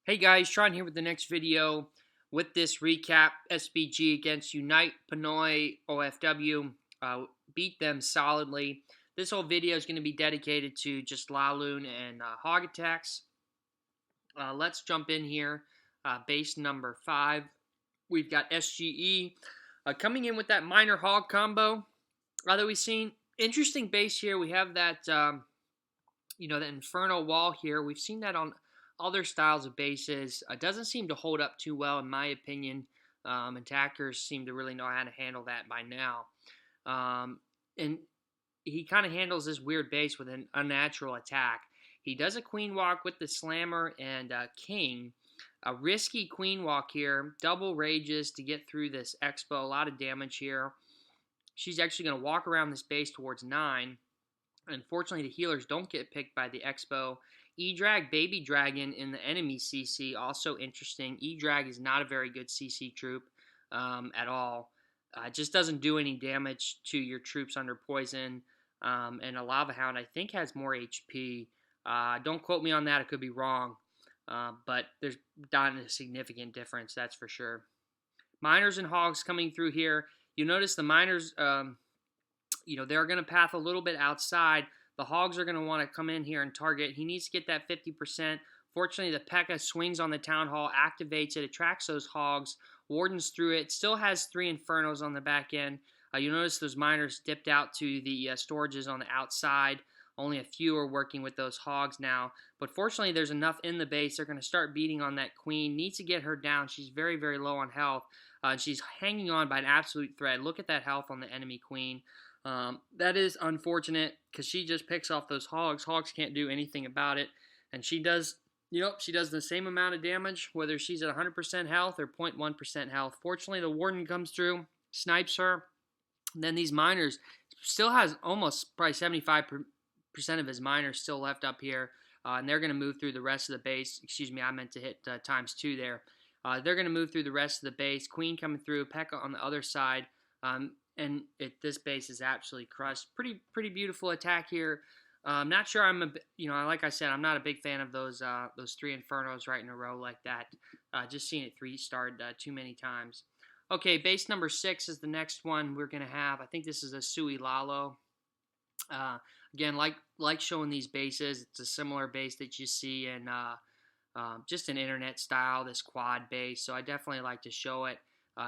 Hey guys, Sean here with the next video with this recap. SBG against Unite Pinoy OFW. Beat them solidly. This whole video is going to be dedicated to just Laloon and Hog Attacks. Let's jump in here. Base number 5. We've got SGE coming in with that minor hog combo that we've seen. Interesting base here. We have that, the Inferno wall here. We've seen that on other styles of bases. Doesn't seem to hold up too well, in my opinion. Attackers seem to really know how to handle that by now. And he kind of handles this weird base with an unnatural attack. He does a queen walk with the slammer and king. A risky queen walk here. Double rages to get through this expo. A lot of damage here. She's actually going to walk around this base towards 9. Unfortunately, the healers don't get picked by the expo. E-Drag Baby Dragon in the enemy CC, also interesting. E-Drag is not a very good CC troop at all. Just doesn't do any damage to your troops under poison. And a Lava Hound, I think, has more HP. Don't quote me on that. I could be wrong. But there's not a significant difference, that's for sure. Miners and Hogs coming through here. You notice the Miners, they're going to path a little bit outside. The Hogs are going to want to come in here and target. He needs to get that 50%. Fortunately, the P.E.K.K.A. swings on the Town Hall, activates it, attracts those Hogs, wardens through it. Still has 3 Infernos on the back end. You'll notice those Miners dipped out to the storages on the outside. Only a few are working with those Hogs now. But fortunately, there's enough in the base. They're going to start beating on that Queen. Needs to get her down. She's very, very low on health. She's hanging on by an absolute thread. Look at that health on the enemy Queen. That is unfortunate because she just picks off those Hogs. Hogs can't do anything about it. And she does, she does the same amount of damage whether she's at 100% health or 0.1% health. Fortunately, the Warden comes through, snipes her. And then these Miners still has almost probably 75% of his Miners still left up here. And they're going to move through the rest of the base. Excuse me, I meant to hit ×2 there. They're going to move through the rest of the base. Queen coming through, P.E.K.K.A. on the other side. And this base is absolutely crushed. Pretty beautiful attack here. Not sure like I said, I'm not a big fan of those 3 Infernos right in a row like that. Just seen it 3-starred too many times. Okay, base number 6 is the next one we're gonna have. I think this is a Sui Lalo. Again, like showing these bases, it's a similar base that you see in just an internet style, this quad base. So I definitely like to show it.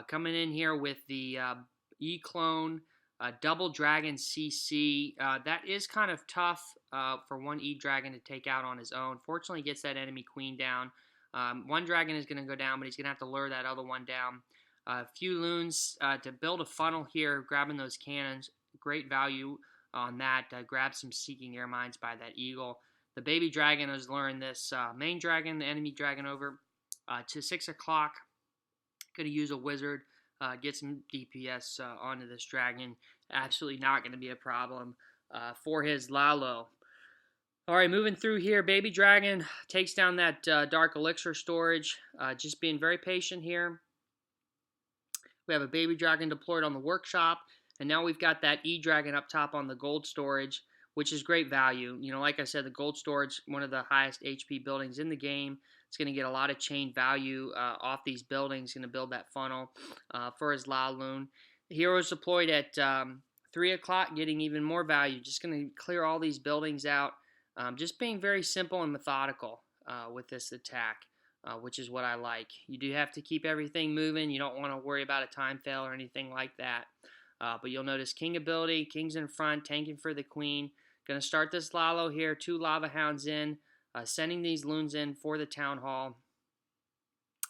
Coming in here with the E-Clone, Double Dragon CC. That is kind of tough for one E-Dragon to take out on his own. Fortunately, gets that enemy Queen down. One Dragon is going to go down, but he's going to have to lure that other one down. A few Loons to build a funnel here, grabbing those cannons. Great value on that. Grab some Seeking Air Mines by that Eagle. The Baby Dragon has luring this main Dragon, the enemy Dragon, over to 6 o'clock. Going to use a Wizard. Get some DPS onto this Dragon. Absolutely not going to be a problem for his Lalo. Alright, moving through here. Baby Dragon takes down that Dark Elixir storage. Just being very patient here. We have a Baby Dragon deployed on the workshop. And now we've got that E-Dragon up top on the gold storage, which is great value. Like I said, the gold storage, one of the highest HP buildings in the game. It's going to get a lot of chain value off these buildings. Going to build that funnel for his Laloon. Heroes deployed at 3 o'clock, getting even more value. Just going to clear all these buildings out. Just being very simple and methodical with this attack, which is what I like. You do have to keep everything moving. You don't want to worry about a time fail or anything like that. But you'll notice King ability, King's in front, tanking for the Queen. Going to start this Lalo here, 2 Lava Hounds in. Sending these Loons in for the Town Hall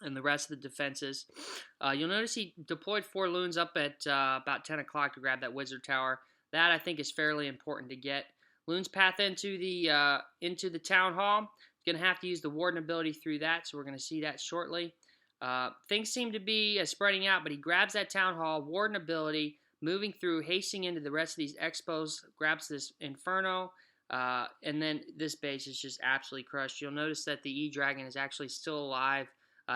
and the rest of the defenses. You'll notice he deployed 4 Loons up at about 10 o'clock to grab that Wizard Tower. That, I think, is fairly important to get. Loons path into the Town Hall. Going to have to use the Warden ability through that, so we're going to see that shortly. Things seem to be spreading out, but he grabs that Town Hall, Warden ability, moving through, hasting into the rest of these expos, grabs this Inferno. And then this base is just absolutely crushed. You'll notice that the E-Dragon is actually still alive.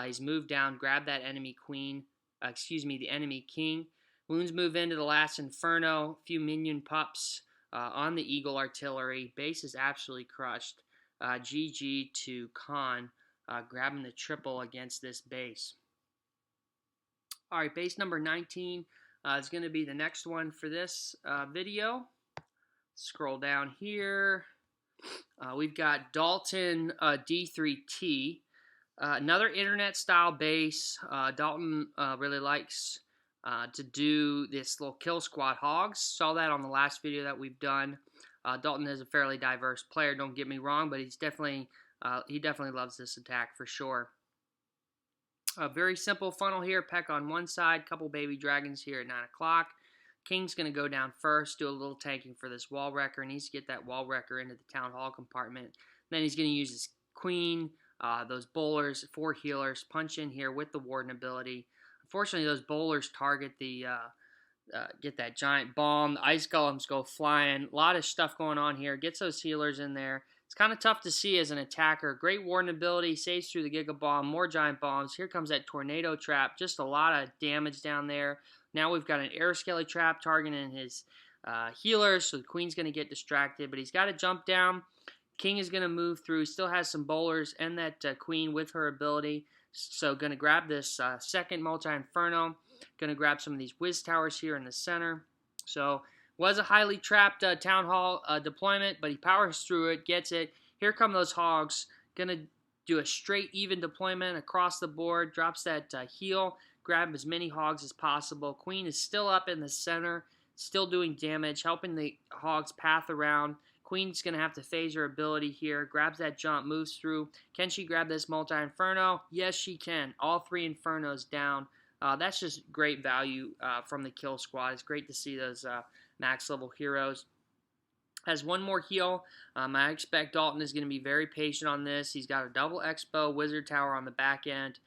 He's moved down, grabbed that enemy Queen, the enemy King. Loons move into the last Inferno, a few minion pups on the Eagle Artillery. Base is absolutely crushed. GG to Khan. grabbing the triple against this base. All right, base number 19 is going to be the next one for this video. Scroll down here. We've got Dalton D3T. Another internet-style base. Dalton really likes to do this little kill squad hogs. Saw that on the last video that we've done. Dalton is a fairly diverse player, don't get me wrong, but he's definitely he definitely loves this attack for sure. A very simple funnel here. Peck on one side, couple baby dragons here at 9 o'clock. King's going to go down first, do a little tanking for this wall wrecker. Needs to get that wall wrecker into the town hall compartment. Then he's going to use his queen, those bowlers, 4 healers, punch in here with the warden ability. Unfortunately, those bowlers target the get that giant bomb. The ice golems go flying. A lot of stuff going on here. Gets those healers in there. It's kind of tough to see as an attacker. Great warden ability, saves through the Giga Bomb, more giant bombs. Here comes that tornado trap. Just a lot of damage down there. Now we've got an air skelly trap targeting his healers, so the queen's going to get distracted, but he's got to jump down. King is going to move through. Still has some bowlers and that queen with her ability. So going to grab this second multi-inferno. Going to grab some of these whiz towers here in the center. So was a highly trapped town hall deployment, but he powers through it, gets it. Here come those hogs. Going to do a straight even deployment across the board. Drops that heal. Grab as many hogs as possible. Queen is still up in the center, still doing damage, helping the hogs path around. Queen's going to have to phase her ability here. Grabs that jump, moves through. Can she grab this multi-inferno? Yes, she can. All 3 infernos down. That's just great value from the kill squad. It's great to see those max level heroes. Has one more heal. I expect Dalton is going to be very patient on this. He's got a double expo wizard tower on the back end,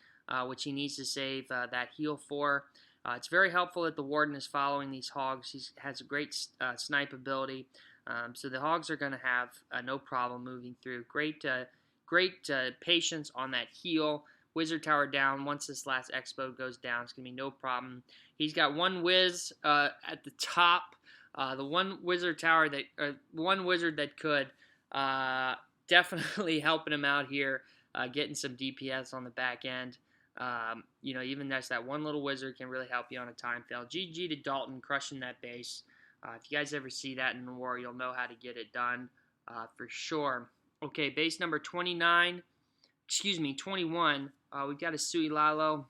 which he needs to save that heal for. It's very helpful that the warden is following these hogs. He has a great snipe ability. So the hogs are going to have no problem moving through. Great patience on that heal. Wizard tower down. Once this last expo goes down, it's going to be no problem. He's got one whiz at the top. The one wizard tower that, one wizard that could, definitely helping him out here, getting some DPS on the back end. You know, even just that one little wizard can really help you on a time fail. GG to Dalton, crushing that base. If you guys ever see that in the war, you'll know how to get it done for sure. Okay, base number 21. We've got a Sui Lalo.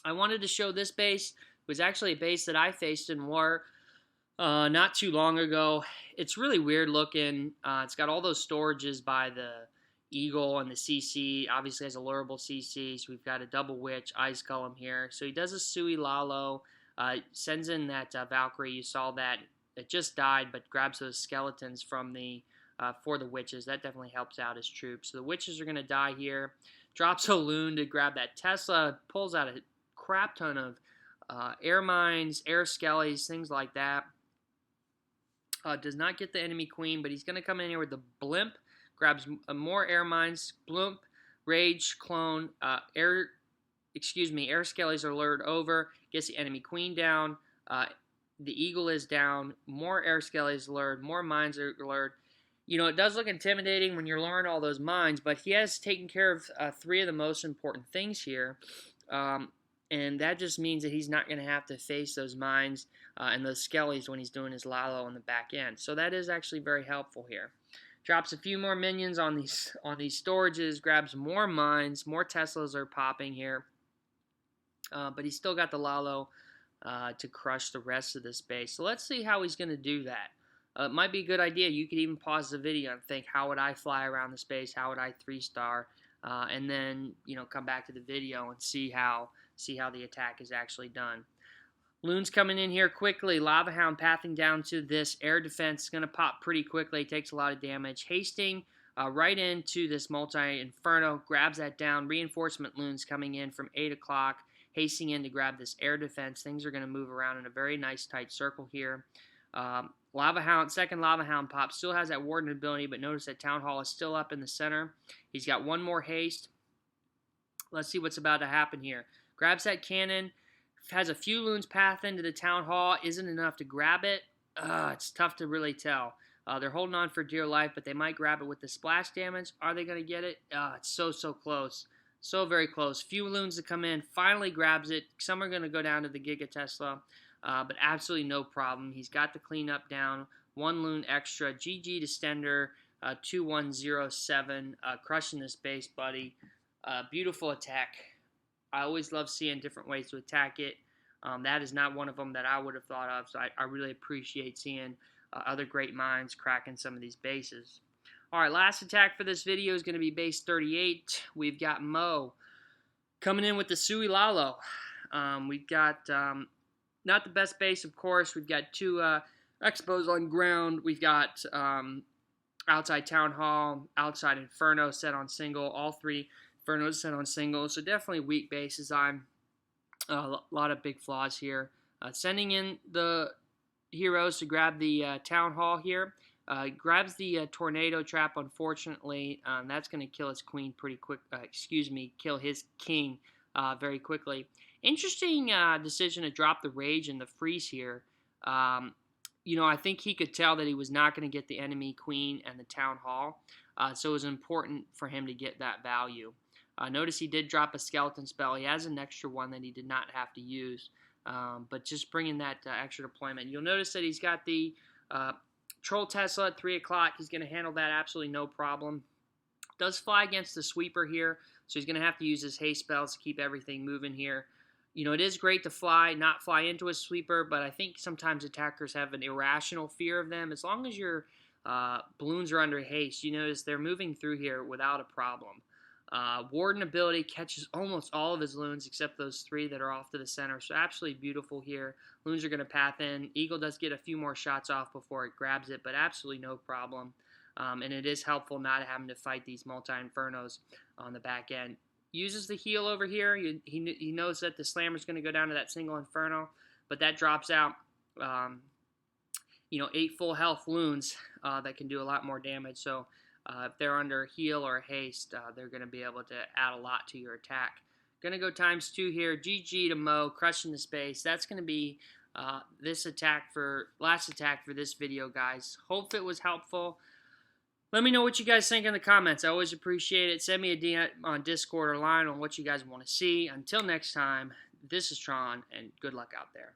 I wanted to show this base. It was actually a base that I faced in war not too long ago. It's really weird looking. It's got all those storages by the Eagle and the CC. Obviously has a lurable CC. So we've got a double witch, ice golem here. So he does a Sui Lalo. Sends in that Valkyrie. You saw that. It just died, but grabs those skeletons from the for the witches. That definitely helps out his troops. So the witches are going to die here. Drops a loon to grab that Tesla. Pulls out a crap ton of air mines, air skellies, things like that. Does not get the enemy queen, but he's going to come in here with the blimp. Grabs more air mines. Blimp, rage, clone, air skellies are lured over. Gets the enemy queen down. The eagle is down. More air skellies lured. More mines are lured. You know, it does look intimidating when you're luring all those mines, but he has taken care of 3 of the most important things here. And that just means that he's not going to have to face those mines and those skellies when he's doing his Lalo on the back end. So that is actually very helpful here. Drops a few more minions on these storages. Grabs more mines. More Teslas are popping here. But he's still got the Lalo to crush the rest of this base. So let's see how he's going to do that. It might be a good idea. You could even pause the video and think, how would I fly around the space? How would I 3-star? And then, you know, come back to the video and see how the attack is actually done. Loon's coming in here quickly. Lava Hound pathing down to this air defense. It's going to pop pretty quickly. Takes a lot of damage. Hasting right into this multi-inferno. Grabs that down. Reinforcement Loons coming in from 8 o'clock. Hasting in to grab this air defense. Things are going to move around in a very nice tight circle here. Lava Hound, second Lava Hound pop, still has that warden ability, but notice that Town Hall is still up in the center. He's got one more haste. Let's see what's about to happen here. Grabs that cannon, has a few loons path into the Town Hall, isn't enough to grab it. It's tough to really tell. They're holding on for dear life, but they might grab it with the splash damage. Are they going to get it? It's so close. So very close. Few loons to come in. Finally grabs it. Some are going to go down to the Giga Tesla, but absolutely no problem. He's got the cleanup down. 1 loon extra. GG to Stender. 2107. Crushing this base, buddy. Beautiful attack. I always love seeing different ways to attack it. That is not one of them that I would have thought of, so I really appreciate seeing other great minds cracking some of these bases. All right, last attack for this video is going to be base 38. We've got Mo coming in with the Sui Lalo. We've got not the best base, of course. We've got 2 expos on ground. We've got outside Town Hall, outside Inferno set on single. All 3 Infernos set on single. So definitely weak base design. A lot of big flaws here. Sending in the heroes to grab the Town Hall here. Grabs the Tornado Trap, unfortunately. That's going to kill his queen pretty quick. Kill his king very quickly. Interesting decision to drop the Rage and the Freeze here. I think he could tell that he was not going to get the enemy queen and the Town Hall. So it was important for him to get that value. Notice he did drop a skeleton spell. He has an extra one that he did not have to use. But just bringing that extra deployment. You'll notice that he's got the Troll Tesla at 3 o'clock. He's going to handle that absolutely no problem. Does fly against the sweeper here, so he's going to have to use his haste spells to keep everything moving here. It is great to not fly into a sweeper, but I think sometimes attackers have an irrational fear of them. As long as your balloons are under haste, you notice they're moving through here without a problem. Warden ability catches almost all of his loons except those 3 that are off to the center. So absolutely beautiful here. Loons are going to path in. Eagle does get a few more shots off before it grabs it, but absolutely no problem. And it is helpful not having to fight these multi-infernos on the back end. Uses the heal over here. He knows that the slammer is going to go down to that single inferno, but that drops out 8 full health loons that can do a lot more damage. So if they're under heal or haste, they're going to be able to add a lot to your attack. Going to go ×2 here. GG to Mo, crushing the space. That's going to be last attack for this video, guys. Hope it was helpful. Let me know what you guys think in the comments. I always appreciate it. Send me a DM on Discord or line on what you guys want to see. Until next time, this is Tron, and good luck out there.